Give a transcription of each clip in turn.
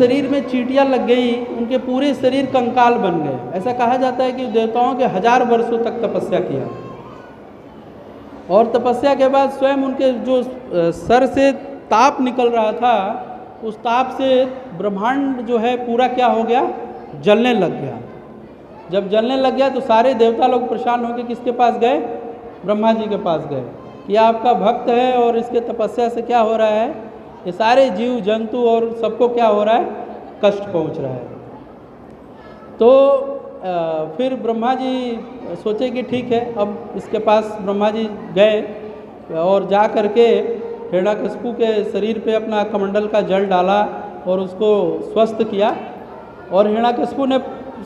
शरीर में चींटियाँ लग गई, उनके पूरे शरीर कंकाल बन गए। ऐसा कहा जाता है कि देवताओं के 1000 वर्षों तक तपस्या किया और तपस्या के बाद स्वयं उनके जो सर से ताप निकल रहा था, उस ताप से ब्रह्मांड जो है पूरा क्या हो गया, जलने लग गया। जब जलने लग गया तो सारे देवता लोग परेशान होकर किसके पास गए, ब्रह्मा जी के पास गए कि आपका भक्त है और इसके तपस्या से क्या हो रहा है, ये सारे जीव जंतु और सबको क्या हो रहा है, कष्ट पहुंच रहा है। तो फिर ब्रह्मा जी सोचे कि ठीक है, अब इसके पास ब्रह्मा जी गए और जा कर के हिरण्यकशिपु के शरीर पे अपना कमंडल का जल डाला और उसको स्वस्थ किया। और हिरण्यकशिपु ने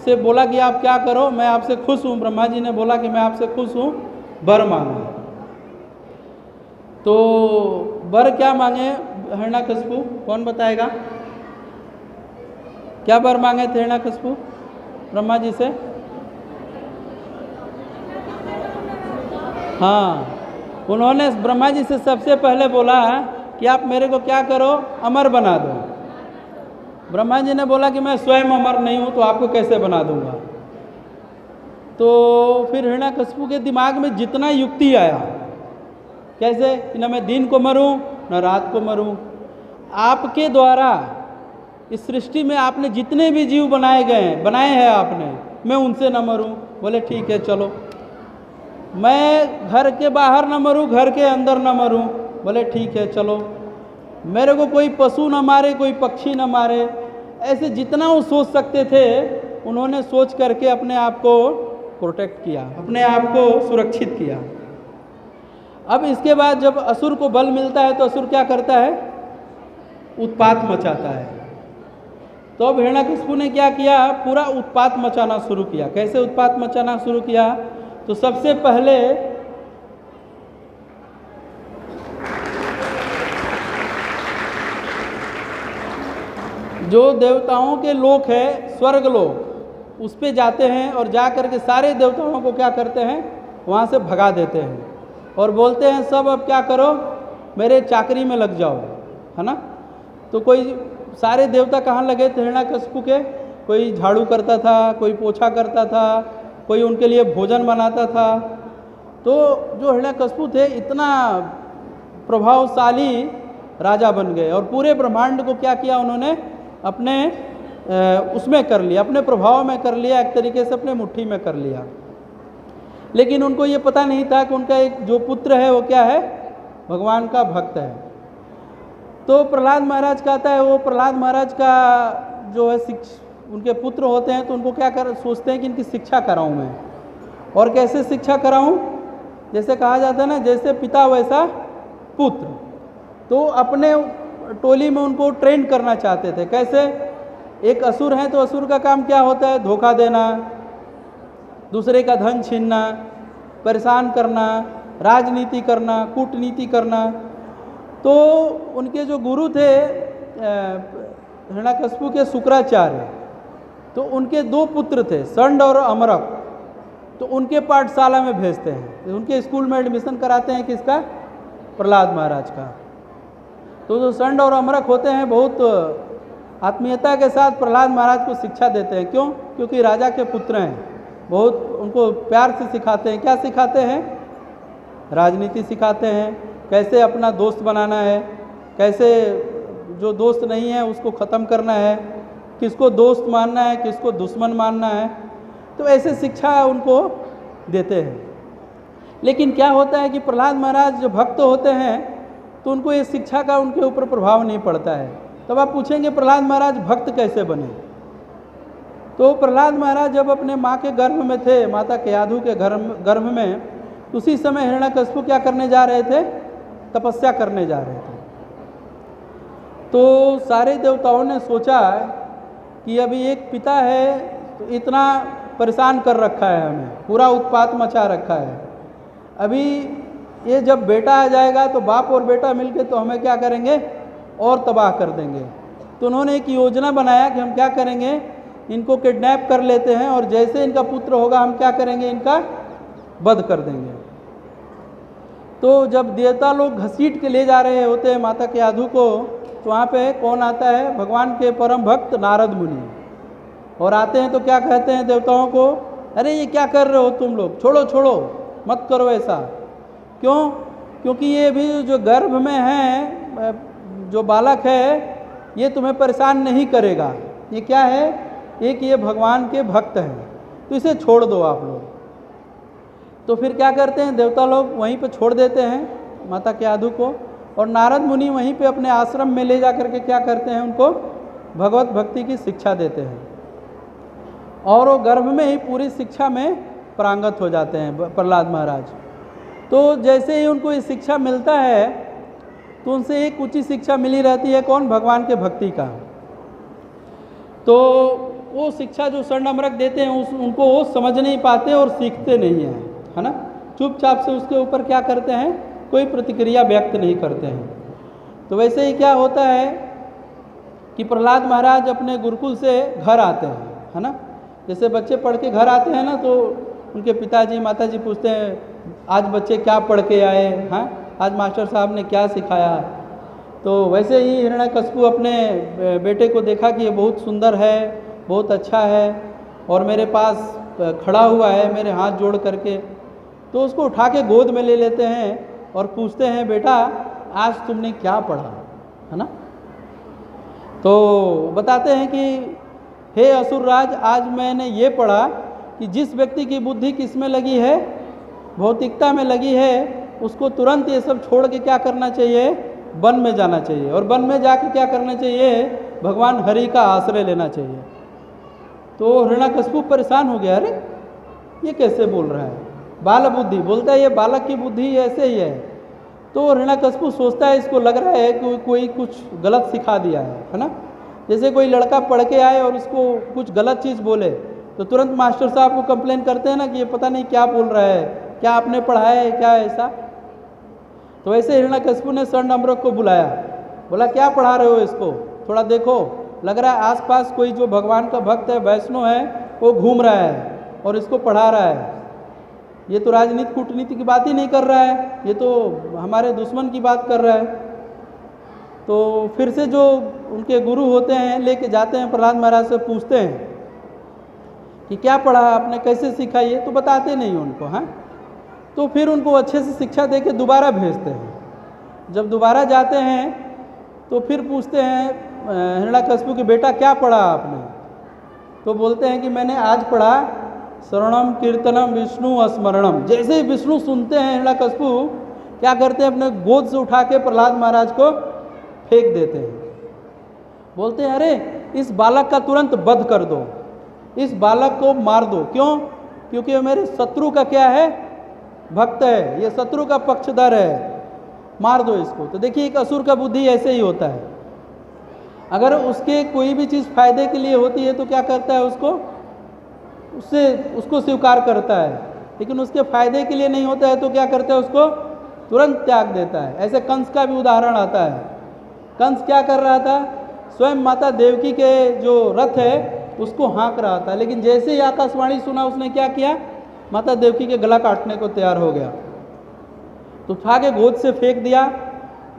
से बोला कि आप क्या करो, मैं आपसे खुश हूँ। ब्रह्मा जी ने बोला कि मैं आपसे खुश हूँ, वर मांगो। तो वर क्या मांगे हिरण्यकशिपु, कौन बताएगा? क्या वर मांगे थे हिरण्यकशिपु ब्रह्मा जी से? हाँ, उन्होंने ब्रह्मा जी से सबसे पहले बोला कि आप मेरे को क्या करो, अमर बना दो। ब्रह्मा जी ने बोला कि मैं स्वयं अमर नहीं हूँ तो आपको कैसे बना दूंगा। तो फिर हिरण्यकशिपु के दिमाग में जितना युक्ति आया, कैसे कि न मैं दिन को मरूं न रात को मरूं, आपके द्वारा इस सृष्टि में आपने जितने भी जीव बनाए हैं आपने, मैं उनसे न मरूं। बोले ठीक है चलो, मैं घर के बाहर न मरूं, घर के अंदर न मरूं। बोले ठीक है चलो, मेरे को कोई पशु न मारे, कोई पक्षी न मारे। ऐसे जितना वो सोच सकते थे उन्होंने सोच करके अपने आप को प्रोटेक्ट किया, अपने आप को सुरक्षित किया। अब इसके बाद जब असुर को बल मिलता है तो असुर क्या करता है, उत्पात मचाता है। तो अब हिरण्यकशिपु ने क्या किया, पूरा उत्पात मचाना शुरू किया। कैसे उत्पात मचाना शुरू किया? तो सबसे पहले जो देवताओं के लोक है, स्वर्ग लोक, उस पे जाते हैं और जा कर के सारे देवताओं को क्या करते हैं, वहाँ से भगा देते हैं और बोलते हैं सब अब क्या करो, मेरे चाकरी में लग जाओ, है ना। तो कोई सारे देवता कहाँ लगे थे हिरण्यकशिपु के? कोई झाड़ू करता था, कोई पोछा करता था, कोई उनके लिए भोजन बनाता था। तो जो हिरण्यकशिपु थे इतना प्रभावशाली राजा बन गए और पूरे ब्रह्मांड को क्या किया उन्होंने, अपने उसमें कर लिया, अपने प्रभाव में कर लिया, एक तरीके से अपने मुट्ठी में कर लिया। लेकिन उनको ये पता नहीं था कि उनका एक जो पुत्र है वो क्या है, भगवान का भक्त है। तो प्रहलाद महाराज कहता है, वो प्रहलाद महाराज का जो है उनके पुत्र होते हैं तो उनको क्या सोचते हैं कि इनकी शिक्षा कराऊं मैं। और कैसे शिक्षा कराऊं? जैसे कहा जाता है ना, जैसे पिता वैसा पुत्र। तो अपने टोली में उनको ट्रेन करना चाहते थे। कैसे? एक असुर है तो असुर का काम क्या होता है, धोखा देना, दूसरे का धन छीनना, परेशान करना, राजनीति करना, कूटनीति करना। तो उनके जो गुरु थे हिरण्यकशिपु के शुक्राचार्य, तो उनके 2 पुत्र थे, षंड और अमरक। तो उनके पाठशाला में भेजते हैं, उनके स्कूल में एडमिशन कराते हैं किसका, प्रहलाद महाराज का। तो जो षंड और अमरक होते हैं बहुत आत्मीयता के साथ प्रहलाद महाराज को शिक्षा देते हैं। क्यों? क्योंकि राजा के पुत्र हैं, बहुत उनको प्यार से सिखाते हैं। क्या सिखाते हैं? राजनीति सिखाते हैं, कैसे अपना दोस्त बनाना है, कैसे जो दोस्त नहीं है उसको ख़त्म करना है, किसको दोस्त मानना है, किसको दुश्मन मानना है। तो ऐसे शिक्षा उनको देते हैं। लेकिन क्या होता है कि प्रहलाद महाराज जो भक्त होते हैं तो उनको ये शिक्षा का उनके ऊपर प्रभाव नहीं पड़ता है। तब आप पूछेंगे प्रहलाद महाराज भक्त कैसे बने? तो प्रहलाद महाराज जब अपने माँ के गर्भ में थे, माता केयाधु के गर्भ में, उसी समय हिरण्यकशिपु क्या करने जा रहे थे, तपस्या करने जा रहे थे। तो सारे देवताओं ने सोचा कि अभी एक पिता है तो इतना परेशान कर रखा है, हमें पूरा उत्पात मचा रखा है, अभी ये जब बेटा आ जाएगा तो बाप और बेटा मिलके तो हमें क्या करेंगे, और तबाह कर देंगे। तो उन्होंने एक योजना बनाया कि हम क्या करेंगे, इनको किडनैप कर लेते हैं और जैसे इनका पुत्र होगा हम क्या करेंगे, इनका वध कर देंगे। तो जब देवता लोग घसीट के ले जा रहे होते हैं माता केयाधु को तो वहाँ पे कौन आता है? भगवान के परम भक्त नारद मुनि। और आते हैं तो क्या कहते हैं देवताओं को? अरे ये क्या कर रहे हो तुम लोग, छोड़ो छोड़ो, मत करो ऐसा। क्यों? क्योंकि ये भी जो गर्भ में है, जो बालक है, ये तुम्हें परेशान नहीं करेगा। ये क्या है? एक ये भगवान के भक्त हैं, तो इसे छोड़ दो आप लोग। तो फिर क्या करते हैं देवता लोग? वहीं पे छोड़ देते हैं माता केयाधु को, और नारद मुनि वहीं पे अपने आश्रम में ले जा करके क्या करते हैं? उनको भगवत भक्ति की शिक्षा देते हैं, और वो गर्भ में ही पूरी शिक्षा में पारंगत हो जाते हैं प्रहलाद महाराज। तो जैसे ही उनको ये शिक्षा मिलता है, तो उनसे एक ऊंची शिक्षा मिली रहती है। कौन? भगवान के भक्ति का। तो वो शिक्षा जो स्वर्ण अमृत देते हैं उनको वो समझ नहीं पाते और सीखते नहीं हैं, है ना। चुपचाप से उसके ऊपर क्या करते हैं? कोई प्रतिक्रिया व्यक्त नहीं करते हैं। तो वैसे ही क्या होता है कि प्रहलाद महाराज अपने गुरुकुल से घर आते हैं, है ना। जैसे बच्चे पढ़ के घर आते हैं ना, तो उनके पिताजी माताजी पूछते हैं, आज बच्चे क्या पढ़ के आए हैं, आज मास्टर साहब ने क्या सिखाया। तो वैसे ही हिरण्यकशिपु अपने बेटे को देखा कि ये बहुत सुंदर है, बहुत अच्छा है, और मेरे पास खड़ा हुआ है मेरे हाथ जोड़ करके। तो उसको उठा के गोद में ले लेते हैं और पूछते हैं, बेटा आज तुमने क्या पढ़ा, है ना। तो बताते हैं कि हे असुरराज, आज मैंने ये पढ़ा कि जिस व्यक्ति की बुद्धि किस में लगी है? भौतिकता में लगी है, उसको तुरंत ये सब छोड़ के क्या करना चाहिए? वन में जाना चाहिए, और वन में जाके क्या करना चाहिए? भगवान हरि का आश्रय लेना चाहिए। तो हिरण्यकशिपु परेशान हो गया, अरे ये कैसे बोल रहा है? बाल बुद्धि बोलता है, ये बालक की बुद्धि ऐसे ही है। तो हिरण्यकशिपु सोचता है, इसको लग रहा है कि कोई कुछ गलत सिखा दिया है ना। जैसे कोई लड़का पढ़ के आए और उसको कुछ गलत चीज़ बोले, तो तुरंत मास्टर साहब को कंप्लेन करते हैं ना कि ये पता नहीं क्या बोल रहा है, क्या आपने पढ़ा है क्या ऐसा। तो वैसे हिरण्यकशिपु ने स्वर्ण अमृत को बुलाया, बोला क्या पढ़ा रहे हो इसको, थोड़ा देखो, लग रहा है आसपास कोई जो भगवान का भक्त है, वैष्णव है, वो घूम रहा है और इसको पढ़ा रहा है। ये तो राजनीति कूटनीति की बात ही नहीं कर रहा है, ये तो हमारे दुश्मन की बात कर रहा है। तो फिर से जो उनके गुरु होते हैं लेके जाते हैं, प्रहलाद महाराज से पूछते हैं कि क्या पढ़ा आपने, कैसे सीखा, ये तो बताते नहीं उनको। हाँ, तो फिर उनको अच्छे से शिक्षा दे के दोबारा भेजते हैं। जब दोबारा जाते हैं तो फिर पूछते हैं हिरण्यकशिपु के, बेटा क्या पढ़ा आपने? तो बोलते हैं कि मैंने आज पढ़ा श्रवणम कीर्तनम विष्णु स्मरणम। जैसे ही विष्णु सुनते हैं, हिरण्यकशिपु क्या करते हैं? अपने गोद से उठा के प्रहलाद महाराज को फेंक देते हैं। बोलते हैं, अरे इस बालक का तुरंत वध कर दो, इस बालक को मार दो। क्यों? क्योंकि ये मेरे शत्रु का क्या है? भक्त है, ये शत्रु का पक्षधर है, मार दो इसको। तो देखिए, एक असुर का बुद्धि ऐसे ही होता है। अगर उसके कोई भी चीज़ फायदे के लिए होती है तो क्या करता है? उसको स्वीकार करता है, लेकिन उसके फायदे के लिए नहीं होता है तो क्या करता है? उसको तुरंत त्याग देता है। ऐसे कंस का भी उदाहरण आता है। कंस क्या कर रहा था? स्वयं माता देवकी के जो रथ है उसको हाँक रहा था, लेकिन जैसे ही आकाशवाणी सुना, उसने क्या किया? माता देवकी के गला काटने को तैयार हो गया। तो उठा के गोद से फेंक दिया,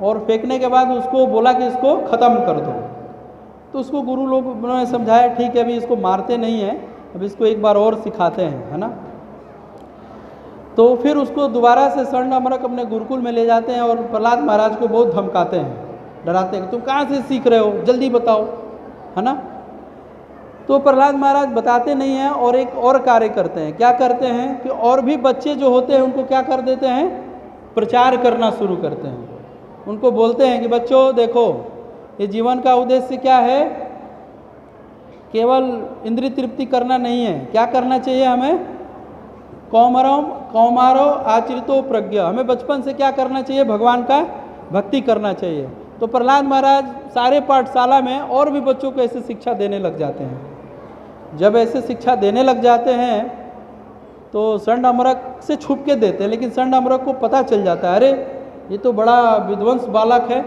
और फेंकने के बाद उसको बोला कि इसको ख़त्म कर दो। तो उसको गुरु लोग उन्होंने समझाया, ठीक है अभी इसको मारते नहीं हैं, अब इसको एक बार और सिखाते हैं, है ना। तो फिर उसको दोबारा से स्वर्ण अमृत अपने गुरुकुल में ले जाते हैं और प्रहलाद महाराज को बहुत धमकाते हैं, डराते हैं, तुम कहाँ से सीख रहे हो, जल्दी बताओ, है ना। तो प्रहलाद महाराज बताते नहीं हैं और एक और कार्य करते हैं। क्या करते हैं कि और भी बच्चे जो होते हैं उनको क्या कर देते हैं? प्रचार करना शुरू करते हैं। उनको बोलते हैं कि बच्चों देखो, ये जीवन का उद्देश्य क्या है? केवल इंद्रिय तृप्ति करना नहीं है। क्या करना चाहिए हमें? कौमारो आचरितो प्रज्ञा। हमें बचपन से क्या करना चाहिए? भगवान का भक्ति करना चाहिए। तो प्रहलाद महाराज सारे पाठशाला में और भी बच्चों को ऐसे शिक्षा देने लग जाते हैं। जब ऐसे शिक्षा देने लग जाते हैं तो स्वर्ण अमृत से छुप के देते हैं, लेकिन स्वर्ण अमृत को पता चल जाता है, अरे ये तो बड़ा विध्वंस बालक है,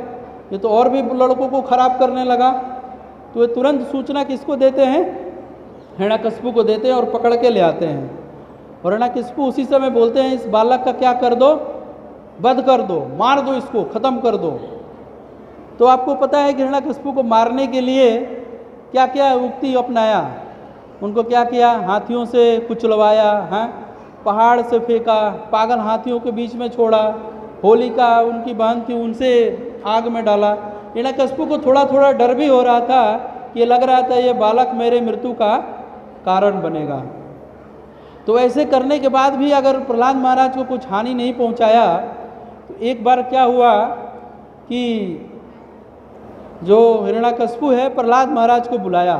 ये तो और भी लड़कों को खराब करने लगा। तो ये तुरंत सूचना किसको देते हैं? हिरण्यकशिपु को देते हैं और पकड़ के ले आते हैं। और हिरण्यकशिपु उसी समय बोलते हैं, इस बालक का क्या कर दो? वध कर दो, मार दो, इसको ख़त्म कर दो। तो आपको पता है कि हिरण्यकशिपु को मारने के लिए क्या क्या उक्ति अपनाया, उनको क्या किया, हाथियों से कुचलवाया, हाँ, पहाड़ से फेंका, पागल हाथियों के बीच में छोड़ा, होलिका उनकी बहन थी उनसे आग में डाला। हिरण्यकशिपु को थोड़ा थोड़ा डर भी हो रहा था कि लग रहा था ये बालक मेरे मृत्यु का कारण बनेगा। तो ऐसे करने के बाद भी अगर प्रहलाद महाराज को कुछ हानि नहीं पहुंचाया, तो एक बार क्या हुआ कि जो हिरण्यकशिपु है प्रहलाद महाराज को बुलाया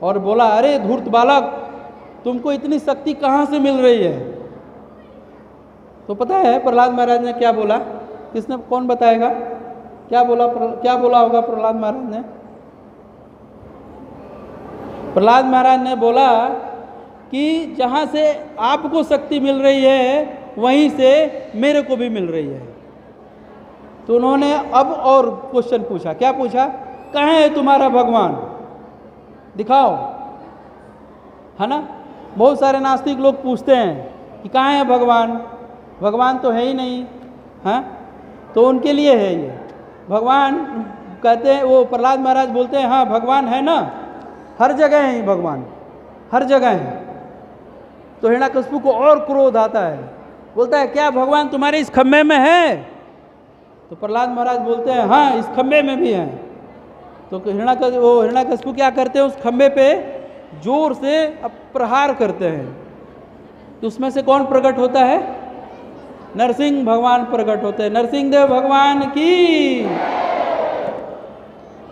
और बोला, अरे धूर्त बालक, तुमको इतनी शक्ति कहाँ से मिल रही है? तो पता है प्रहलाद महाराज ने क्या बोला? किसने, कौन बताएगा? क्या बोला होगा प्रहलाद महाराज ने? प्रहलाद महाराज ने बोला कि जहाँ से आपको शक्ति मिल रही है वहीं से मेरे को भी मिल रही है। तो उन्होंने अब और क्वेश्चन पूछा। क्या पूछा? कहाँ है तुम्हारा भगवान, दिखाओ, है ना। बहुत सारे नास्तिक लोग पूछते हैं कि कहाँ है भगवान, भगवान तो है ही नहीं, हाँ। तो उनके लिए है ये भगवान। कहते हैं, वो प्रहलाद महाराज बोलते हैं, हाँ भगवान है ना, हर जगह है भगवान, हर जगह है। तो हिरण्यकशिपु को और क्रोध आता है, बोलता है, क्या भगवान तुम्हारे इस खम्भे में है? तो प्रहलाद महाराज बोलते हैं, हाँ इस खम्भे में भी हैं। तो हिरण्यकशिपु क्या करते हैं, उस खम्भे पे जोर से प्रहार करते हैं। तो उसमें से कौन प्रकट होता है? नरसिंह भगवान प्रकट होते हैं। नरसिंह देव भगवान की।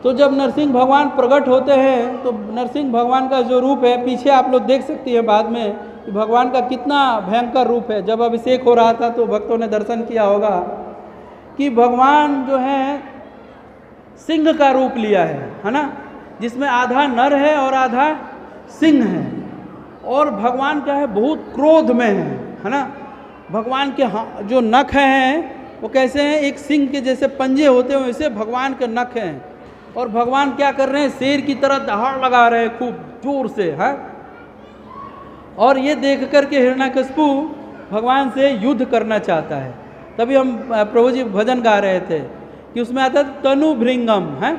तो जब नरसिंह भगवान प्रकट होते हैं तो नरसिंह भगवान का जो रूप है, पीछे आप लोग देख सकती हैं बाद में कि भगवान का कितना भयंकर रूप है। जब अभिषेक हो रहा था तो भक्तों ने दर्शन किया होगा कि भगवान जो है सिंह का रूप लिया है ना, जिसमें आधा नर है और आधा सिंह है। और भगवान क्या है, बहुत क्रोध में है ना। भगवान के जो नख हैं वो कैसे हैं, एक सिंह के जैसे पंजे होते हैं वैसे भगवान के नख हैं। और भगवान क्या कर रहे हैं, शेर की तरह दहाड़ लगा रहे हैं खूब जोर से, है। और ये देख करके हिरण्यकशिपु भगवान से युद्ध करना चाहता है। तभी हम प्रभु जी भजन गा रहे थे कि उसमें आता है तनु भृंगम, है।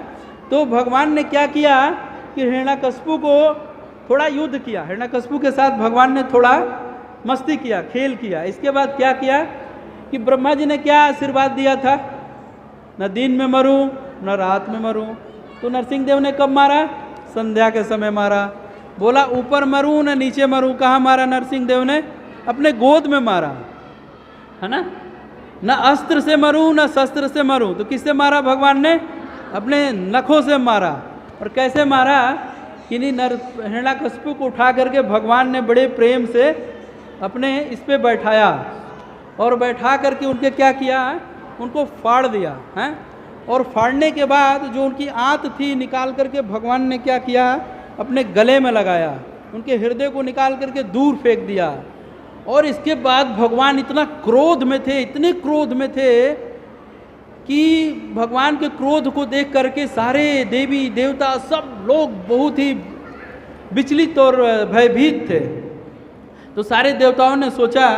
तो भगवान ने क्या किया कि हिरण्यकशिपु को थोड़ा युद्ध किया, हिरण्यकशिपु के साथ भगवान ने थोड़ा मस्ती किया, खेल किया। इसके बाद क्या किया कि ब्रह्मा जी ने क्या आशीर्वाद दिया था, न दिन में मरूं न रात में मरूं। तो नरसिंह देव ने कब मारा? संध्या के समय मारा। बोला ऊपर मरूं न नीचे मरूं। कहाँ मारा नरसिंह देव ने? अपने गोद में मारा, है ना। न अस्त्र से मरूं न शस्त्र से मरूं। तो किससे मारा भगवान ने? अपने नखों से मारा। और कैसे मारा कि हिरण्यकशिपु को उठा करके भगवान ने बड़े प्रेम से अपने इस पे बैठाया और बैठा करके उनके क्या किया, उनको फाड़ दिया, हैं। और फाड़ने के बाद जो उनकी आंत थी निकाल करके भगवान ने क्या किया, अपने गले में लगाया, उनके हृदय को निकाल करके दूर फेंक दिया। और इसके बाद भगवान इतना क्रोध में थे, इतने क्रोध में थे कि भगवान के क्रोध को देख करके सारे देवी देवता सब लोग बहुत ही विचलित और भयभीत थे। तो सारे देवताओं ने सोचा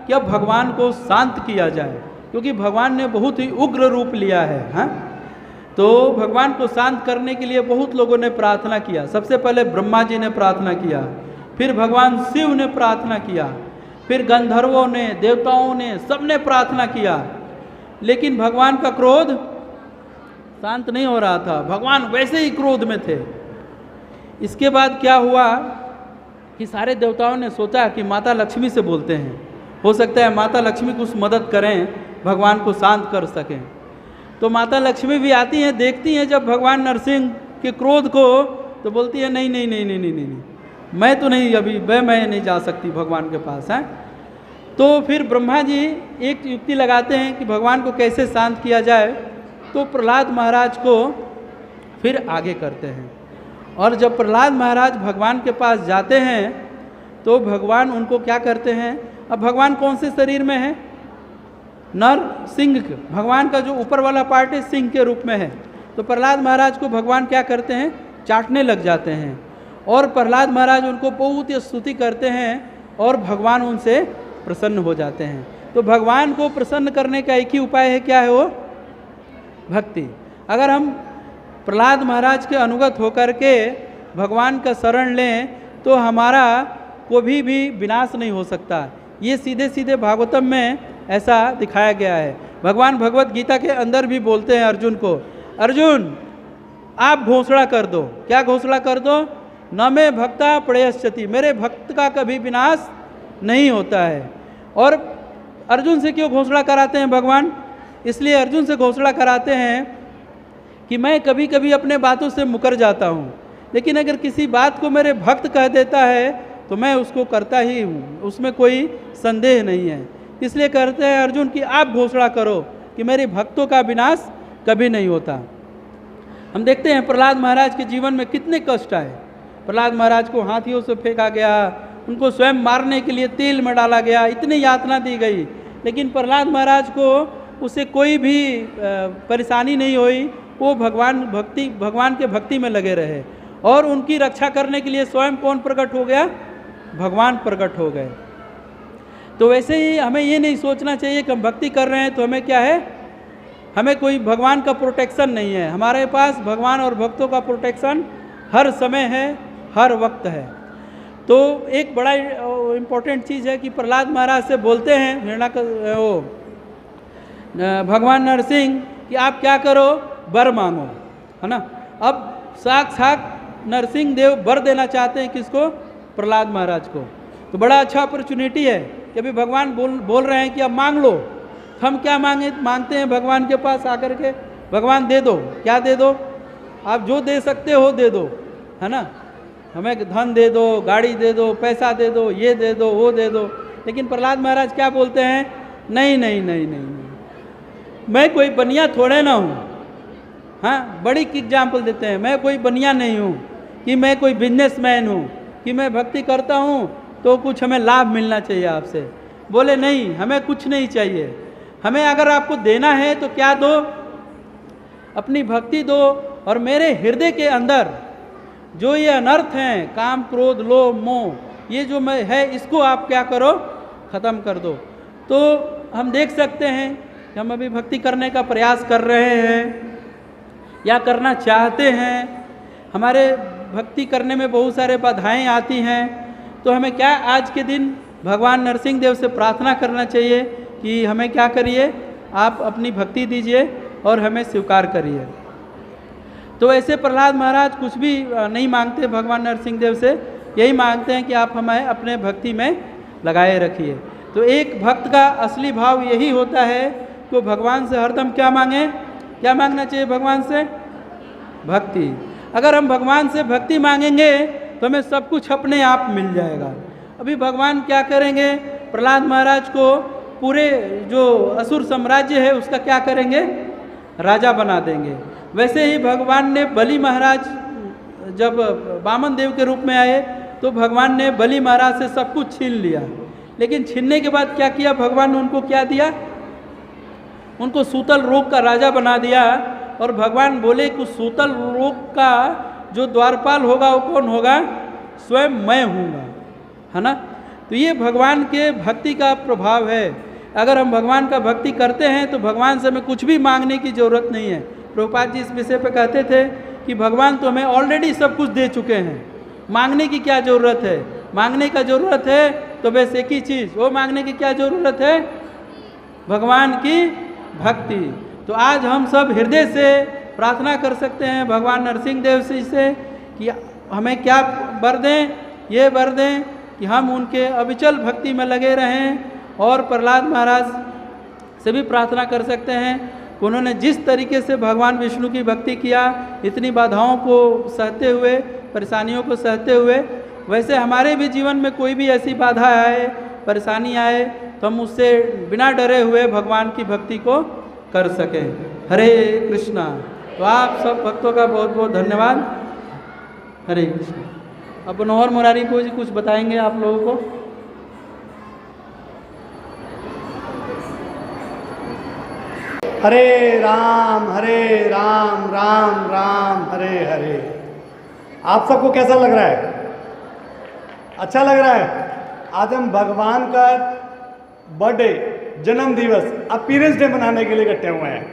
कि अब भगवान को शांत किया जाए, क्योंकि भगवान ने बहुत ही उग्र रूप लिया है, हाँ। तो भगवान को शांत करने के लिए बहुत लोगों ने प्रार्थना किया। सबसे पहले ब्रह्मा जी ने प्रार्थना किया, फिर भगवान शिव ने प्रार्थना किया, फिर गंधर्वों ने, देवताओं ने, सब ने प्रार्थना किया। लेकिन भगवान का क्रोध शांत नहीं हो रहा था, भगवान वैसे ही क्रोध में थे। इसके बाद क्या हुआ कि सारे देवताओं ने सोचा कि माता लक्ष्मी से बोलते हैं, हो सकता है माता लक्ष्मी कुछ मदद करें, भगवान को शांत कर सकें। तो माता लक्ष्मी भी आती हैं, देखती हैं जब भगवान नरसिंह के क्रोध को, तो बोलती है नहीं नहीं नहीं नहीं नहीं नहीं, मैं तो नहीं, अभी मैं नहीं जा सकती भगवान के पास, है। तो फिर ब्रह्मा जी एक युक्ति लगाते हैं कि भगवान को कैसे शांत किया जाए। तो प्रहलाद महाराज को फिर आगे करते हैं। और जब प्रहलाद महाराज भगवान के पास जाते हैं तो भगवान उनको क्या करते हैं, अब भगवान कौन से शरीर में है? नर सिंह। भगवान का जो ऊपर वाला पार्ट है सिंह के रूप में है। तो प्रहलाद महाराज को भगवान क्या करते हैं, चाटने लग जाते हैं। और प्रहलाद महाराज उनको बहुत ही स्तुति करते हैं और भगवान उनसे प्रसन्न हो जाते हैं। तो भगवान को प्रसन्न करने का एक ही उपाय है, क्या है वो? भक्ति। अगर हम प्रहलाद महाराज के अनुगत होकर के भगवान का शरण लें तो हमारा कभी भी विनाश नहीं हो सकता। ये सीधे सीधे भागवतम में ऐसा दिखाया गया है। भगवान भगवत गीता के अंदर भी बोलते हैं अर्जुन को, अर्जुन आप घोषणा कर दो। क्या घोषणा कर दो? न मे भक्ता प्रयश्चति, मेरे भक्त का कभी विनाश नहीं होता है। और अर्जुन से क्यों घोषणा कराते हैं भगवान? इसलिए अर्जुन से घोषणा कराते हैं कि मैं कभी कभी अपने बातों से मुकर जाता हूँ, लेकिन अगर किसी बात को मेरे भक्त कह देता है तो मैं उसको करता ही हूँ, उसमें कोई संदेह नहीं है। इसलिए कहते हैं अर्जुन कि आप घोषणा करो कि मेरे भक्तों का विनाश कभी नहीं होता। हम देखते हैं प्रहलाद महाराज के जीवन में कितने कष्ट आए। प्रहलाद महाराज को हाथियों से फेंका गया, उनको स्वयं मारने के लिए तेल में डाला गया, इतनी यातना दी गई, लेकिन प्रहलाद महाराज को उसे कोई भी परेशानी नहीं हुई। वो भगवान के भक्ति में लगे रहे और उनकी रक्षा करने के लिए स्वयं कौन प्रकट हो गया? भगवान प्रकट हो गए। तो वैसे ही हमें ये नहीं सोचना चाहिए कि हम भक्ति कर रहे हैं तो हमें क्या है, हमें कोई भगवान का प्रोटेक्शन नहीं है। हमारे पास भगवान और भक्तों का प्रोटेक्शन हर समय है, हर वक्त है। तो एक बड़ा इम्पोर्टेंट चीज़ है कि प्रहलाद महाराज से बोलते हैं भगवान नरसिंह कि आप क्या करो, वर मांगो, है ना। अब साक्षात नरसिंह देव वर देना चाहते हैं किसको? प्रहलाद महाराज को। तो बड़ा अच्छा अपॉर्चुनिटी है कि अभी भगवान बोल रहे हैं कि अब मांग लो। तो हम क्या मांगते हैं भगवान के पास आकर के? भगवान दे दो। क्या दे दो? आप जो दे सकते हो दे दो, है ना। हमें धन दे दो, गाड़ी दे दो, पैसा दे दो, ये दे दो, वो दे दो। लेकिन प्रहलाद महाराज क्या बोलते हैं? नहीं नहीं नहीं नहीं, मैं कोई बनिया थोड़े ना हूँ। हाँ, बड़ी एग्जाम्पल देते हैं, मैं कोई बनिया नहीं हूँ कि मैं कोई बिजनेसमैन हूँ कि मैं भक्ति करता हूँ तो कुछ हमें लाभ मिलना चाहिए आपसे। बोले नहीं, हमें कुछ नहीं चाहिए। हमें अगर आपको देना है तो क्या दो? अपनी भक्ति दो। और मेरे हृदय के अंदर जो ये अनर्थ हैं, काम क्रोध लोभ मोह, ये जो मैं है, इसको आप क्या करो? ख़त्म कर दो। तो हम देख सकते हैं कि हम अभी भक्ति करने का प्रयास कर रहे हैं या करना चाहते हैं। हमारे भक्ति करने में बहुत सारे बाधाएं आती हैं। तो हमें क्या आज के दिन भगवान नरसिंह देव से प्रार्थना करना चाहिए कि हमें क्या करिए, आप अपनी भक्ति दीजिए और हमें स्वीकार करिए। तो ऐसे प्रहलाद महाराज कुछ भी नहीं मांगते भगवान नरसिंह देव से, यही मांगते हैं कि आप हमें अपने भक्ति में लगाए रखिए। तो एक भक्त का असली भाव यही होता है कि भगवान से हरदम क्या मांगे? क्या मांगना चाहिए भगवान से? भक्ति। अगर हम भगवान से भक्ति मांगेंगे तो हमें सब कुछ अपने आप मिल जाएगा। अभी भगवान क्या करेंगे? प्रहलाद महाराज को पूरे जो असुर साम्राज्य है उसका क्या करेंगे? राजा बना देंगे। वैसे ही भगवान ने बलि महाराज जब वामन देव के रूप में आए तो भगवान ने बलि महाराज से सब कुछ छीन लिया। लेकिन छीनने के बाद क्या किया भगवान ने? उनको क्या दिया? उनको सूतल रोग का राजा बना दिया। और भगवान बोले कि सूतल रोग का जो द्वारपाल होगा वो कौन होगा? स्वयं मैं हूँगा, है ना। तो ये भगवान के भक्ति का प्रभाव है। अगर हम भगवान का भक्ति करते हैं तो भगवान से हमें कुछ भी मांगने की ज़रूरत नहीं है। प्रभुपाद जी इस विषय पे कहते थे कि भगवान तो हमें ऑलरेडी सब कुछ दे चुके हैं, मांगने की क्या ज़रूरत है? मांगने का ज़रूरत है तो बस एक ही चीज़, वो मांगने की क्या ज़रूरत है? भगवान की भक्ति। तो आज हम सब हृदय से प्रार्थना कर सकते हैं भगवान नरसिंह देव जी से कि हमें क्या वर दें? ये वर दें कि हम उनके अविचल भक्ति में लगे रहें। और प्रहलाद महाराज से भी प्रार्थना कर सकते हैं कि उन्होंने जिस तरीके से भगवान विष्णु की भक्ति किया, इतनी बाधाओं को सहते हुए, परेशानियों को सहते हुए, वैसे हमारे भी जीवन में कोई भी ऐसी बाधा आए, परेशानी आए तो हम उससे बिना डरे हुए भगवान की भक्ति को कर सकें। हरे कृष्णा। तो आप सब भक्तों का बहुत बहुत धन्यवाद। हरे कृष्णा। अब मनोहर मुरारी को जी कुछ बताएंगे आप लोगों को। हरे राम राम राम हरे हरे। आप सबको कैसा लग रहा है? अच्छा लग रहा है? आज हम भगवान का बर्थडे, जन्म दिवस, अपीयरेंस डे मनाने के लिए इकट्ठे हुए हैं।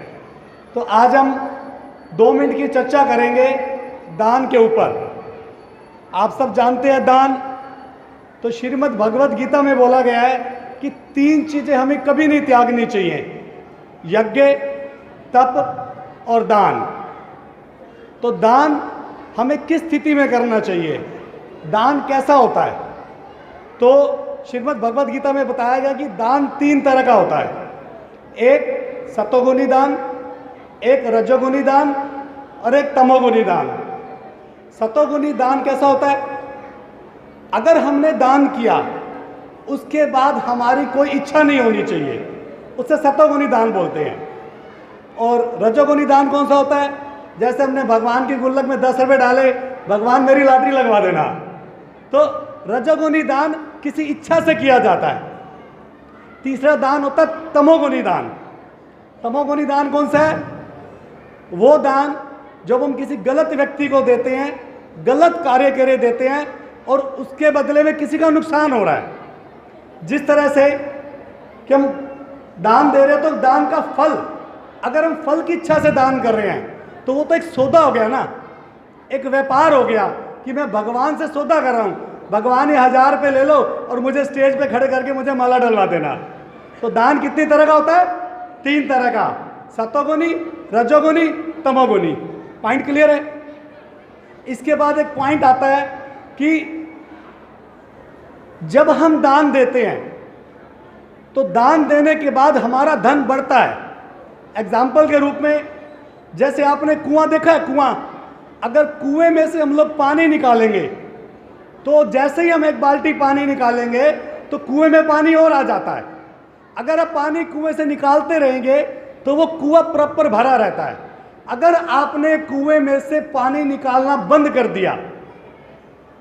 तो आज हम 2 मिनट की चर्चा करेंगे दान के ऊपर। आप सब जानते हैं दान, तो श्रीमद् भगवत गीता में बोला गया है कि 3 चीजें हमें कभी नहीं त्यागनी चाहिए, यज्ञ, तप और दान। तो दान हमें किस स्थिति में करना चाहिए, दान कैसा होता है? तो श्रीमद् भगवत गीता में बताया गया कि दान 3 तरह का होता है। एक सतोगुणी दान, एक रजोगुणी दान और एक तमोगुणी दान। सतोगुणी दान कैसा होता है? अगर हमने दान किया उसके बाद हमारी कोई इच्छा नहीं होनी चाहिए, उसे सतोगुणी दान बोलते हैं। और रजोगुणी दान कौन सा होता है? जैसे हमने भगवान की गुल्लक में 10 रुपये डाले, भगवान मेरी लॉटरी लगवा देना। तो रजोगुणी दान किसी इच्छा से किया जाता है। तीसरा दान होता है तमोगुणी दान। तमोगुणी दान कौन सा है? वो दान जब हम किसी गलत व्यक्ति को देते हैं, गलत कार्य करे देते हैं और उसके बदले में किसी का नुकसान हो रहा है। जिस तरह से कि हम दान दे रहे हैं, तो दान का फल, अगर हम फल की इच्छा से दान कर रहे हैं तो वो तो एक सौदा हो गया ना, एक व्यापार हो गया कि मैं भगवान से सौदा कर रहा हूँ, भगवान ये 1000 रुपये ले लो और मुझे स्टेज पे खड़े करके मुझे माला डलवा देना। तो दान कितनी तरह का होता है? 3 तरह का, सतोगुणी, रजोगुणी, तमोगुणी। पॉइंट क्लियर है? इसके बाद एक पॉइंट आता है कि जब हम दान देते हैं तो दान देने के बाद हमारा धन बढ़ता है। एग्जाम्पल के रूप में, जैसे आपने कुआं देखा है, कुआं, अगर कुएं में से हम लोग पानी निकालेंगे तो जैसे ही हम एक बाल्टी पानी निकालेंगे तो कुएं में पानी और आ जाता है। अगर आप पानी कुएं से निकालते रहेंगे तो वो कुआं प्रॉपर भरा रहता है। अगर आपने कुएं में से पानी निकालना बंद कर दिया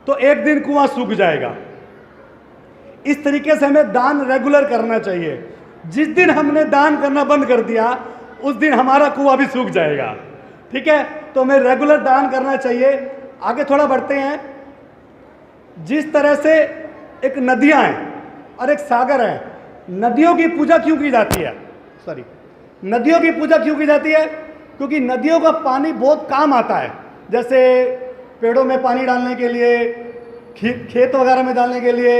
तो एक दिन कुआं सूख जाएगा। इस तरीके से हमें दान रेगुलर करना चाहिए। जिस दिन हमने दान करना बंद कर दिया उस दिन हमारा कुआं भी सूख जाएगा। ठीक है, तो हमें रेगुलर दान करना चाहिए। आगे थोड़ा बढ़ते हैं। जिस तरह से एक नदियां हैं और एक सागर है, नदियों की पूजा क्यों की जाती है? नदियों की पूजा क्यों की जाती है? क्योंकि नदियों का पानी बहुत काम आता है। जैसे पेड़ों में पानी डालने के लिए, खेत वगैरह में डालने के लिए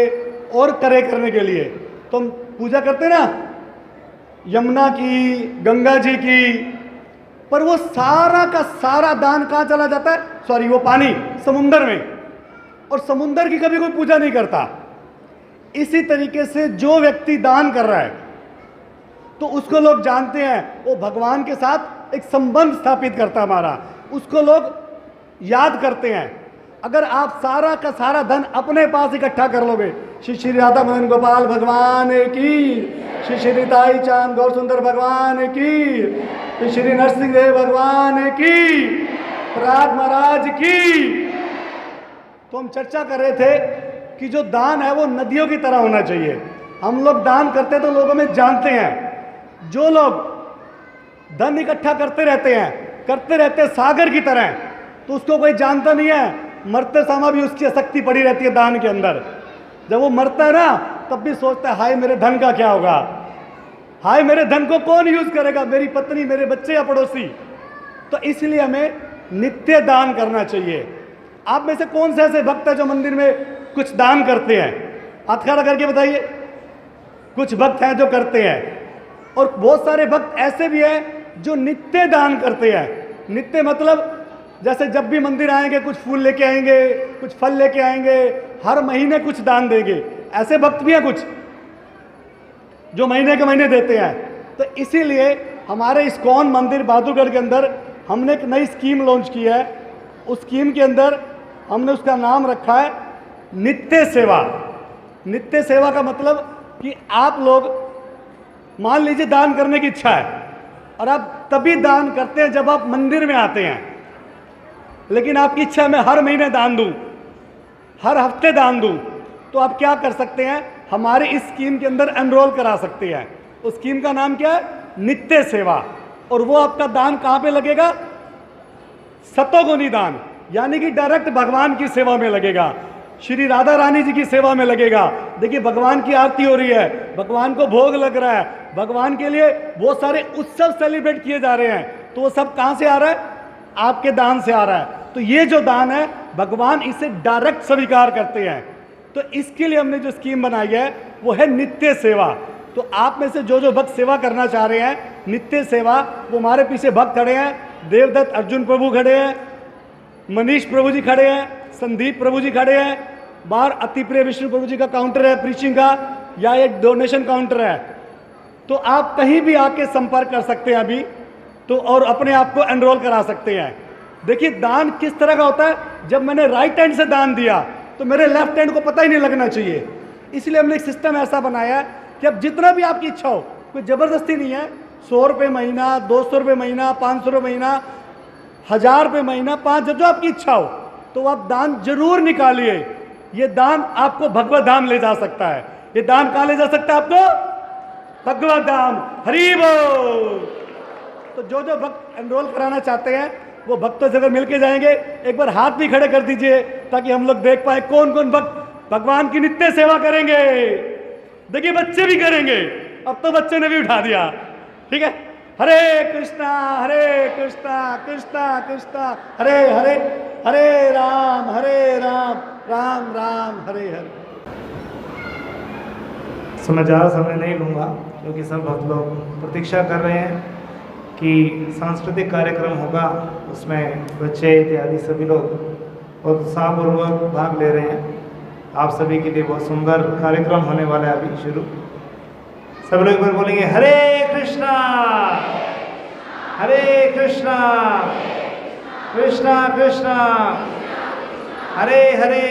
और करे करने के लिए। तो हम पूजा करते हैं ना यमुना की, गंगा जी की, पर वो सारा का सारा दान कहाँ चला जाता है? वो पानी समुंदर में, और समुंदर की कभी कोई पूजा नहीं करता। इसी तरीके से जो व्यक्ति दान कर रहा है तो उसको लोग जानते हैं, वो भगवान के साथ एक संबंध स्थापित करता है हमारा, उसको लोग याद करते हैं। अगर आप सारा का सारा धन अपने पास इकट्ठा कर लोगे, श्री श्री राधा मदन गोपाल भगवान की, श्री श्री ताई चांद गौर सुंदर भगवान की, श्री श्री नरसिंह देव भगवान की, प्रयाग महाराज की। तो हम चर्चा कर रहे थे कि जो दान है वो नदियों की तरह होना चाहिए। हम लोग दान करते तो लोगों में जानते हैं। जो लोग धन इकट्ठा करते रहते हैं सागर की तरह, तो उसको कोई जानता नहीं है। मरते समय भी उसकी आसक्ति पड़ी रहती है दान के अंदर। जब वो मरता है ना तब भी सोचता है हाय मेरे धन का क्या होगा, हाय मेरे धन को कौन यूज करेगा, मेरी पत्नी, मेरे बच्चे या पड़ोसी। तो इसलिए हमें नित्य दान करना चाहिए। आप में से कौन से ऐसे भक्त है जो मंदिर में कुछ दान करते हैं? हाथ खड़ा करके बताइए। कुछ भक्त हैं जो करते हैं, और बहुत सारे भक्त ऐसे भी हैं जो नित्य दान करते हैं। नित्य मतलब जैसे जब भी मंदिर आएंगे कुछ फूल लेके आएंगे, कुछ फल लेके आएंगे, हर महीने कुछ दान देंगे। ऐसे भक्त भी हैं कुछ जो महीने के महीने देते हैं। तो इसीलिए हमारे इस्कॉन मंदिर बहादुरगढ़ के अंदर हमने एक नई स्कीम लॉन्च की है। उस स्कीम के अंदर हमने उसका नाम रखा है नित्य सेवा। नित्य सेवा का मतलब कि आप लोग मान लीजिए दान करने की इच्छा है और आप तभी दान करते हैं जब आप मंदिर में आते हैं, लेकिन आपकी इच्छा मैं हर महीने दान दूं, हर हफ्ते दान दूं, तो आप क्या कर सकते हैं? हमारे इस स्कीम के अंदर एनरोल करा सकते हैं। उस स्कीम का नाम क्या है? नित्य सेवा। और वो आपका दान कहाँ पे लगेगा? सतोगुणी दान, यानी कि डायरेक्ट भगवान की सेवा में लगेगा, श्री राधा रानी जी की सेवा में लगेगा। देखिए भगवान की आरती हो रही है, भगवान को भोग लग रहा है, भगवान के लिए बहुत सारे उत्सव सेलिब्रेट किए जा रहे हैं। तो वो सब कहाँ से आ रहा है? आपके दान से आ रहा है। तो ये जो दान है भगवान इसे डायरेक्ट स्वीकार करते हैं। तो इसके लिए हमने जो स्कीम बनाई है वो है नित्य सेवा। तो आप में से जो जो भक्त सेवा करना चाह रहे हैं नित्य सेवा, वो हमारे पीछे भक्त खड़े हैं। देवदत्त अर्जुन प्रभु खड़े हैं, मनीष प्रभु जी खड़े हैं, संदीप प्रभु जी खड़े हैं। बाहर अति प्रिय विष्णु प्रभु जी का काउंटर है प्रीचिंग का, या एक डोनेशन काउंटर है। तो आप कहीं भी आके संपर्क कर सकते हैं अभी तो, और अपने आप को एनरोल करा सकते हैं। देखिए दान किस तरह का होता है, जब मैंने राइट हैंड से दान दिया तो मेरे लेफ्ट हैंड को पता ही नहीं लगना चाहिए। इसलिए हमने एक सिस्टम ऐसा बनाया है कि अब जितना भी आपकी इच्छा हो, कोई ज़बरदस्ती नहीं है। 100 रुपये महीना, 200 रुपये महीना, 500 रुपये महीना, 1000 रुपये महीना, 5, जो आपकी इच्छा हो तो आप दान जरूर निकालिए। ये दान आपको भगवत धाम ले जा सकता है। ये दान कहाँ ले जा सकता है आपको? भगवत धाम। हरि बोल। तो जो जो भक्त एनरोल कराना चाहते हैं वो भक्तों से अगर मिलके जाएंगे, एक बार हाथ भी खड़े कर दीजिए ताकि हम लोग देख पाए कौन कौन भक्त भगवान की नित्य सेवा करेंगे। देखिए बच्चे भी करेंगे, अब तो बच्चे ने भी उठा दिया। ठीक है, हरे कृष्णा कृष्णा कृष्णा हरे हरे, हरे राम राम राम हरे हरे। मैं ज़्यादा समय नहीं लूँगा क्योंकि सब भक्त लोग प्रतीक्षा कर रहे हैं कि सांस्कृतिक कार्यक्रम होगा, उसमें बच्चे इत्यादि सभी लोग बहुत उत्साहपूर्वक भाग ले रहे हैं। आप सभी के लिए बहुत सुंदर कार्यक्रम होने वाला है अभी शुरू। सब लोग एक बार बोलेंगे हरे कृष्णा कृष्णा कृष्णा हरे हरे,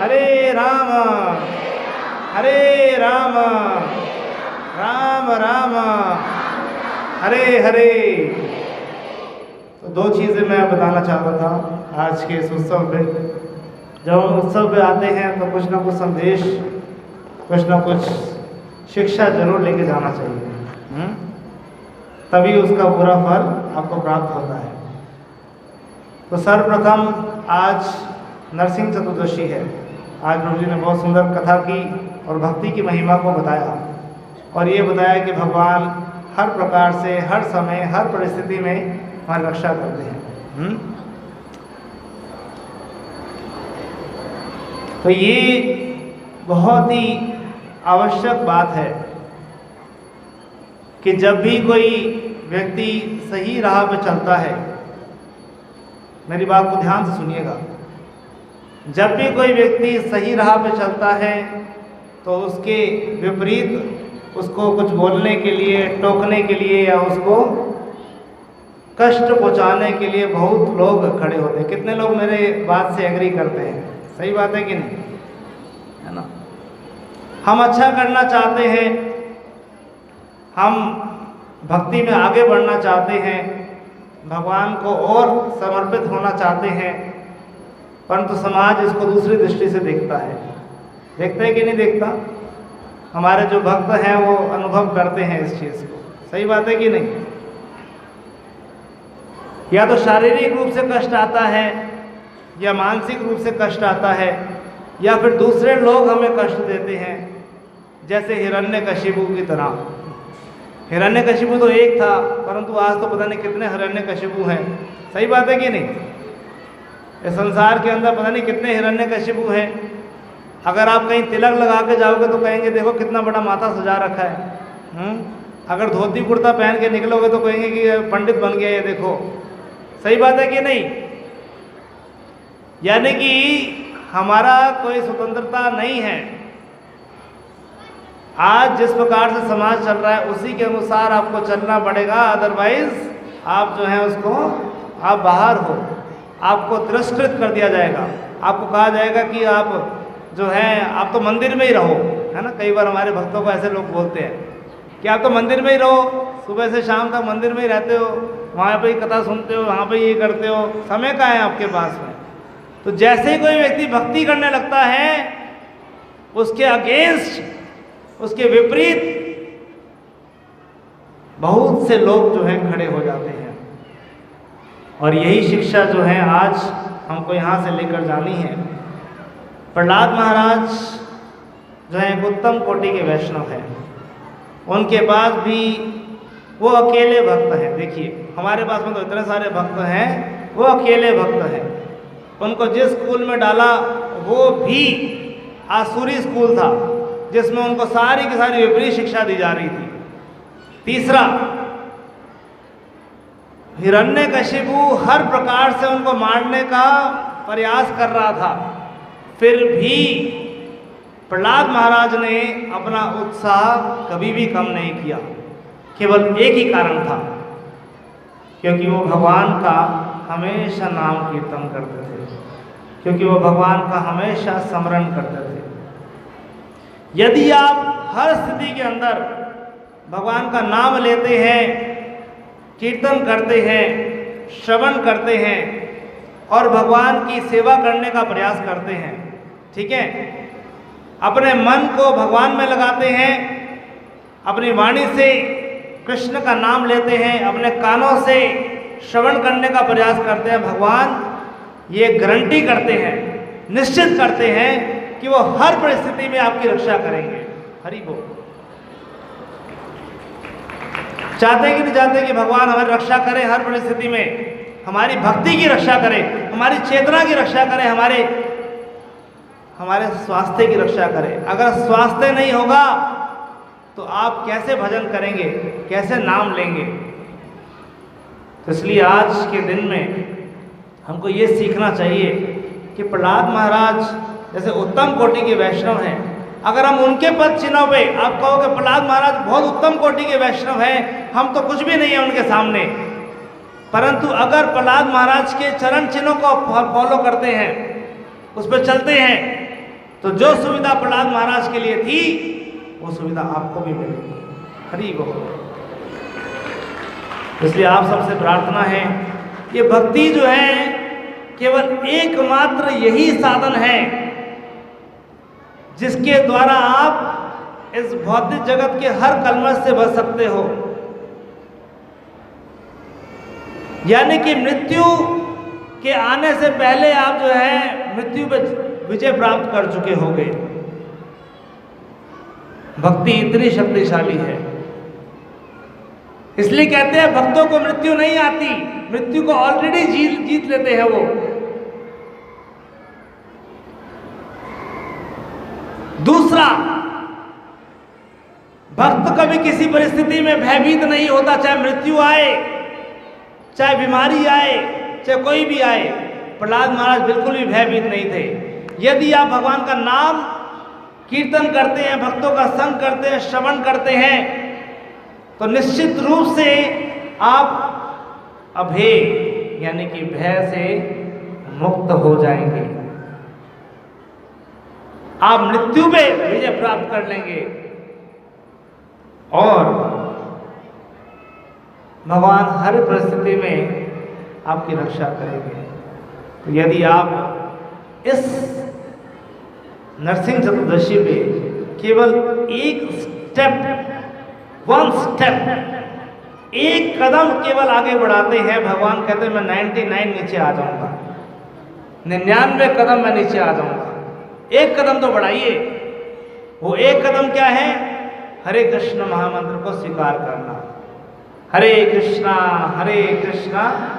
हरे राम राम राम हरे हरे। तो 2 चीज़ें मैं बताना चाहता था आज के इस उत्सव पे। जब हम उत्सव पे आते हैं तो कुछ ना कुछ संदेश, कुछ ना कुछ शिक्षा जरूर लेके जाना चाहिए, तभी उसका पूरा फल आपको प्राप्त होता है। तो सर्वप्रथम आज नरसिंह चतुर्दशी है। आज प्रभु जी ने बहुत सुंदर कथा की और भक्ति की महिमा को बताया, और ये बताया कि भगवान हर प्रकार से, हर समय, हर परिस्थिति में हमारी रक्षा करते हैं। तो ये बहुत ही आवश्यक बात है कि जब भी कोई व्यक्ति सही राह पर चलता है, मेरी बात को ध्यान से सुनिएगा, जब भी कोई व्यक्ति सही राह पर चलता है तो उसके विपरीत उसको कुछ बोलने के लिए, टोकने के लिए या उसको कष्ट पहुंचाने के लिए बहुत लोग खड़े होते हैं। कितने लोग मेरे बात से एग्री करते हैं? सही बात है कि नहीं, है ना? हम अच्छा करना चाहते हैं, हम भक्ति में आगे बढ़ना चाहते हैं, भगवान को और समर्पित होना चाहते हैं, परंतु समाज इसको दूसरी दृष्टि से देखता है। देखता है कि नहीं देखता? हमारे जो भक्त हैं वो अनुभव करते हैं इस चीज़ को। सही बात है कि नहीं? या तो शारीरिक रूप से कष्ट आता है, या मानसिक रूप से कष्ट आता है, या फिर दूसरे लोग हमें कष्ट देते हैं, जैसे हिरण्यकशिपु की तरह। हिरण्यकशिपु तो एक था, परंतु आज तो पता नहीं कितने हिरण्यकशिपु हैं। सही बात है कि नहीं? इस संसार के अंदर पता नहीं कितने हिरण्यकशिपु हैं। अगर आप कहीं तिलक लगा के जाओगे तो कहेंगे देखो कितना बड़ा माथा सजा रखा है। अगर धोती कुर्ता पहन के निकलोगे तो कहेंगे कि पंडित बन गया ये देखो। सही बात है कि नहीं? यानी कि हमारा कोई स्वतंत्रता नहीं है। आज जिस प्रकार से समाज चल रहा है उसी के अनुसार आपको चलना पड़ेगा, अदरवाइज आप जो है उसको आप बाहर हो, आपको तिरस्कृत कर दिया जाएगा। आपको कहा जाएगा कि आप जो है आप तो मंदिर में ही रहो, है ना? कई बार हमारे भक्तों को ऐसे लोग बोलते हैं कि आप तो मंदिर में ही रहो, सुबह से शाम तक मंदिर में ही रहते हो, वहाँ पे ही कथा सुनते हो, वहाँ पे ये करते हो, समय कहाँ है आपके पास में? तो जैसे ही कोई व्यक्ति भक्ति करने लगता है उसके अगेंस्ट, उसके विपरीत बहुत से लोग जो हैं खड़े हो जाते हैं। और यही शिक्षा जो है आज हमको यहाँ से लेकर जानी है। प्रहलाद महाराज जो है एक उत्तम कोटि के वैष्णव हैं, उनके बाद भी वो अकेले भक्त हैं। देखिए हमारे पास में तो इतने सारे भक्त हैं, वो अकेले भक्त हैं। उनको जिस स्कूल में डाला वो भी आसुरी स्कूल था, जिसमें उनको सारी की सारी विपरीत शिक्षा दी जा रही थी। तीसरा, हिरण्यकशिपु हर प्रकार से उनको मारने का प्रयास कर रहा था, फिर भी प्रहलाद महाराज ने अपना उत्साह कभी भी कम नहीं किया। केवल एक ही कारण था, क्योंकि वो भगवान का हमेशा नाम कीर्तन करते थे, क्योंकि वो भगवान का हमेशा स्मरण करते थे। यदि आप हर स्थिति के अंदर भगवान का नाम लेते हैं, कीर्तन करते हैं, श्रवण करते हैं और भगवान की सेवा करने का प्रयास करते हैं, ठीक है, अपने मन को भगवान में लगाते हैं, अपनी वाणी से कृष्ण का नाम लेते हैं, अपने कानों से श्रवण करने का प्रयास करते हैं, भगवान ये गारंटी करते हैं, निश्चित करते हैं कि वो हर परिस्थिति में आपकी रक्षा करेंगे। हरि बोल। चाहते कि नहीं चाहते कि भगवान हमारी रक्षा करे हर परिस्थिति में, हमारी भक्ति की रक्षा करे, हमारी चेतना की रक्षा करे, हमारे स्वास्थ्य की रक्षा करे। अगर स्वास्थ्य नहीं होगा तो आप कैसे भजन करेंगे, कैसे नाम लेंगे? तो इसलिए आज के दिन में हमको ये सीखना चाहिए कि प्रहलाद महाराज जैसे उत्तम कोटि के वैष्णव हैं, अगर हम उनके पद चिन्हों पे आप कहोगे प्रहलाद महाराज बहुत उत्तम कोटि के वैष्णव हैं, हम तो कुछ भी नहीं है उनके सामने, परंतु अगर प्रहलाद महाराज के चरण चिन्हों को फॉलो करते हैं, उस पर चलते हैं, तो जो सुविधा प्रहलाद महाराज के लिए थी वो सुविधा आपको भी मिलेगी। हरि बोल। इसलिए आप सबसे प्रार्थना है, ये भक्ति जो है केवल एकमात्र यही साधन है जिसके द्वारा आप इस भौतिक जगत के हर कलमश से बच सकते हो। यानी कि मृत्यु के आने से पहले आप जो है मृत्यु पे विजय प्राप्त कर चुके होंगे। भक्ति इतनी शक्तिशाली है, इसलिए कहते हैं भक्तों को मृत्यु नहीं आती, मृत्यु को ऑलरेडी जीत लेते हैं वो। दूसरा, भक्त कभी किसी परिस्थिति में भयभीत नहीं होता, चाहे मृत्यु आए, चाहे बीमारी आए, चाहे कोई भी आए। प्रहलाद महाराज बिल्कुल भी भयभीत नहीं थे। यदि आप भगवान का नाम कीर्तन करते हैं, भक्तों का संग करते हैं, श्रवण करते हैं, तो निश्चित रूप से आप अभय यानी कि भय से मुक्त हो जाएंगे, आप मृत्यु पे विजय प्राप्त कर लेंगे और भगवान हर परिस्थिति में आपकी रक्षा करेंगे। तो यदि आप इस नरसिंह चतुर्दशी पे केवल एक कदम केवल आगे बढ़ाते हैं, भगवान कहते हैं मैं 99 नीचे आ जाऊंगा, 99 कदम मैं नीचे आ जाऊंगा। एक कदम तो बढ़ाइए। वो एक कदम क्या है? हरे कृष्ण महामंत्र को स्वीकार करना। हरे कृष्णा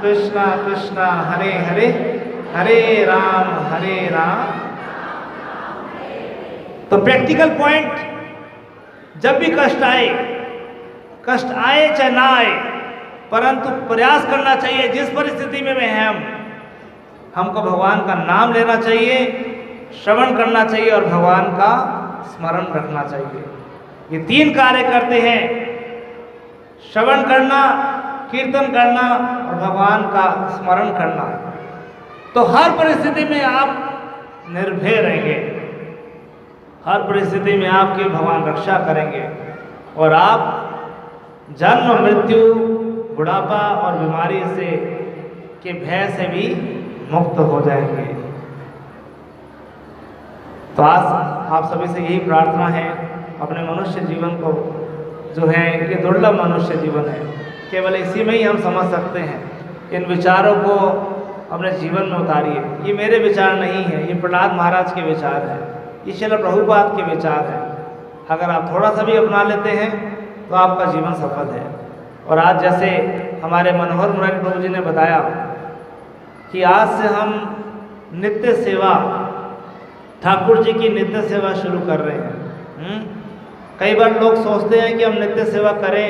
कृष्णा कृष्णा हरे हरे, हरे राम। तो प्रैक्टिकल पॉइंट, जब भी कष्ट आए चाहे ना आए, परंतु प्रयास करना चाहिए, जिस परिस्थिति में हैं हमको भगवान का नाम लेना चाहिए, श्रवण करना चाहिए और भगवान का स्मरण रखना चाहिए। ये 3 कार्य करते हैं, श्रवण करना, कीर्तन करना और भगवान का स्मरण करना, तो हर परिस्थिति में आप निर्भय रहेंगे, हर परिस्थिति में आपके भगवान रक्षा करेंगे और आप जन्म मृत्यु बुढ़ापा और बीमारी से के भय से भी मुक्त हो जाएंगे। तो आज आप सभी से यही प्रार्थना है, अपने मनुष्य जीवन को जो है ये दुर्लभ मनुष्य जीवन है, केवल इसी में ही हम समझ सकते हैं। इन विचारों को अपने जीवन में उतारिए। ये मेरे विचार नहीं है, ये प्रहलाद महाराज के विचार है, ये श्रील प्रभुपाद के विचार है। अगर आप थोड़ा सा भी अपना लेते हैं तो आपका जीवन सफल है। और आज जैसे हमारे मनोहर मुरारी प्रभु जी ने बताया कि आज से हम नित्य सेवा, ठाकुर जी की नित्य सेवा शुरू कर रहे हैं। कई बार लोग सोचते हैं कि हम नित्य सेवा करें,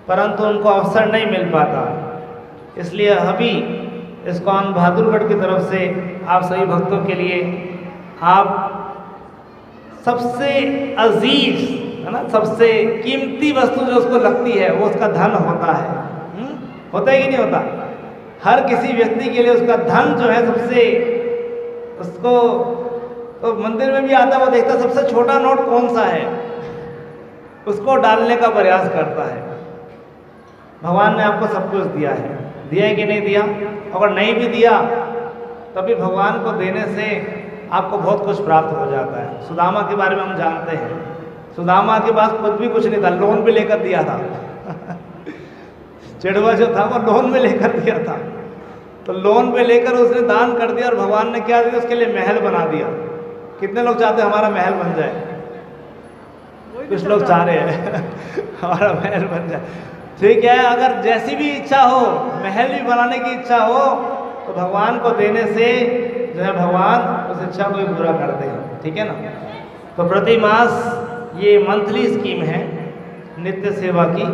परंतु उनको अवसर नहीं मिल पाता। इसलिए अभी इस्कॉन बहादुरगढ़ की तरफ से आप सभी भक्तों के लिए आप सबसे अजीज है ना, सबसे कीमती वस्तु जो उसको लगती है वो उसका धन होता है। होता है कि नहीं होता? हर किसी व्यक्ति के लिए उसका धन जो है सबसे, उसको तो मंदिर में भी आता है, वो देखता सबसे छोटा नोट कौन सा है, उसको डालने का प्रयास करता है। भगवान ने आपको सब कुछ दिया है कि नहीं दिया? अगर नहीं भी दिया तभी भगवान को देने से आपको बहुत कुछ प्राप्त हो जाता है। सुदामा के बारे में हम जानते हैं, सुदामा के पास खुद भी कुछ नहीं था, लोन पे लेकर दिया था। चिड़वा जो था वो लोन में लेकर दिया था, तो लोन पे लेकर उसने दान कर दिया और भगवान ने क्या दिया? उसके लिए महल बना दिया। कितने लोग चाहते हैं हमारा महल बन जाए? कुछ लोग चाह रहे हैं हमारा महल बन जाए। ठीक है, अगर जैसी भी इच्छा हो, महल भी बनाने की इच्छा हो, तो भगवान को देने से जो है भगवान उस इच्छा को भी पूरा करते हैं। ठीक है ना? तो प्रति मास ये मंथली स्कीम है नित्य सेवा की,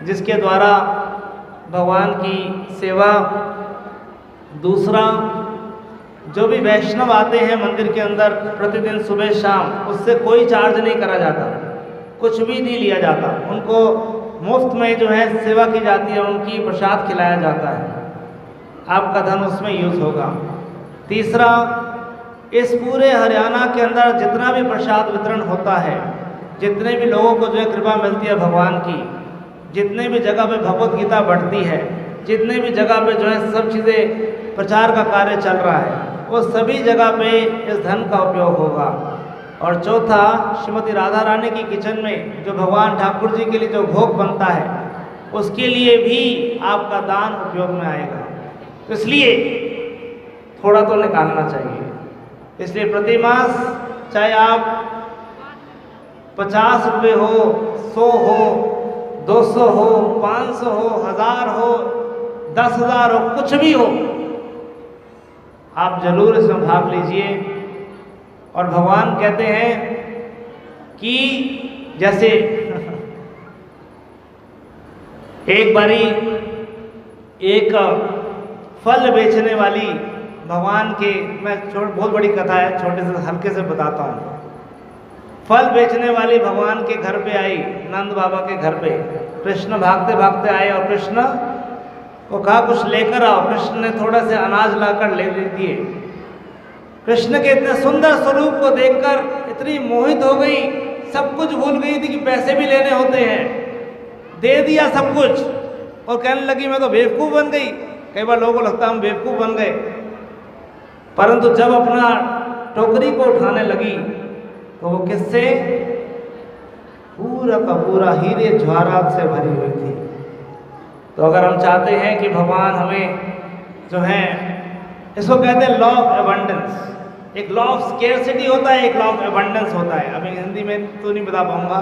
जिसके द्वारा भगवान की सेवा। दूसरा, जो भी वैष्णव आते हैं मंदिर के अंदर प्रतिदिन सुबह शाम, उससे कोई चार्ज नहीं करा जाता, कुछ भी नहीं लिया जाता। उनको मुफ्त में जो है सेवा की जाती है, उनकी प्रसाद खिलाया जाता है, आपका धन उसमें यूज़ होगा। तीसरा, इस पूरे हरियाणा के अंदर जितना भी प्रसाद वितरण होता है, जितने भी लोगों को जो है कृपा मिलती है भगवान की, जितने भी जगह पे भगवत गीता बढ़ती है, जितने भी जगह पे जो है सब चीज़ें प्रचार का कार्य चल रहा है, वो सभी जगह पे इस धन का उपयोग होगा। और चौथा, श्रीमती राधा रानी की किचन में जो भगवान ठाकुर जी के लिए जो भोग बनता है, उसके लिए भी आपका दान उपयोग में आएगा। तो इसलिए थोड़ा तो निकालना चाहिए। इसलिए प्रति मास चाहे आप 50 रुपये हो, 100 हो, 200 हो, 500 हो, 1000 हो, 10,000 हो, कुछ भी हो, आप जरूर इसमें भाग लीजिए। और भगवान कहते हैं कि जैसे एक बारी एक फल बेचने वाली भगवान के, मैं बहुत बड़ी कथा है, छोटे से हल्के से बताता हूँ। फल बेचने वाली भगवान के घर पे आई, नंद बाबा के घर पे। कृष्ण भागते भागते आए और कृष्ण को कहा कुछ लेकर आओ। कृष्ण ने थोड़ा से अनाज लाकर ले दिए। कृष्ण के इतने सुंदर स्वरूप को देखकर इतनी मोहित हो गई, सब कुछ भूल गई थी कि पैसे भी लेने होते हैं। दे दिया सब कुछ और कहने लगी मैं तो बेवकूफ़ बन गई। कई बार लोगों को लगता है हम बेवकूफ़ बन गए, परंतु जब अपना टोकरी को उठाने लगी तो वो किससे? पूरा का पूरा हीरे जवाहरात से भरी हुई थी। तो अगर हम चाहते हैं कि भगवान हमें जो है, इसको कहते हैं लॉ ऑफ एबंडेंस। एक लॉ ऑफ स्केर्सिटी होता है, एक लॉ ऑफ एबंडेंस होता है। अभी हिंदी में तो नहीं बता पाऊंगा,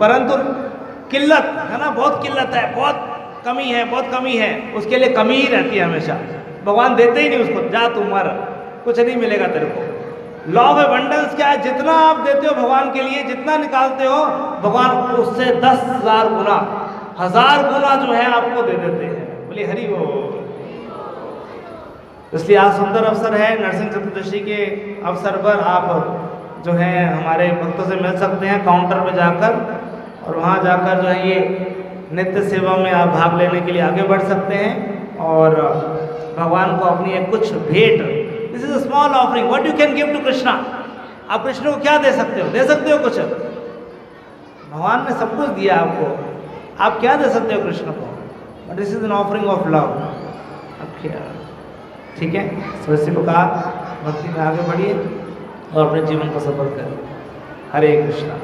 परंतु किल्लत है ना, बहुत किल्लत है, बहुत कमी है, बहुत कमी है, उसके लिए कमी ही रहती है हमेशा। भगवान देते ही नहीं उसको, जा तू मर, कुछ नहीं मिलेगा तेरे को। लॉ ऑफ एबंडेंस क्या है? जितना आप देते हो भगवान के लिए, जितना निकालते हो, भगवान उससे 10,000 गुना, 1000 गुना जो है आपको दे देते हैं। बोलिए हरि बोल। इसलिए आज सुंदर अवसर है, नरसिंह चतुर्दशी के अवसर पर आप जो है हमारे भक्तों से मिल सकते हैं काउंटर पे जाकर, और वहाँ जाकर जो है ये नित्य सेवा में आप भाग लेने के लिए आगे बढ़ सकते हैं और भगवान को अपनी एक कुछ भेंट, this is a small offering, what you can give to Krishna. आप कृष्ण को क्या दे सकते हो? दे सकते हो कुछ? भगवान ने सब कुछ दिया आपको, आप क्या दे सकते हो कृष्ण को? This is an offering of love. ठीक है, तो इसी प्रकार भक्ति में आगे बढ़िए और अपने जीवन को सफल करें। हरे कृष्णा।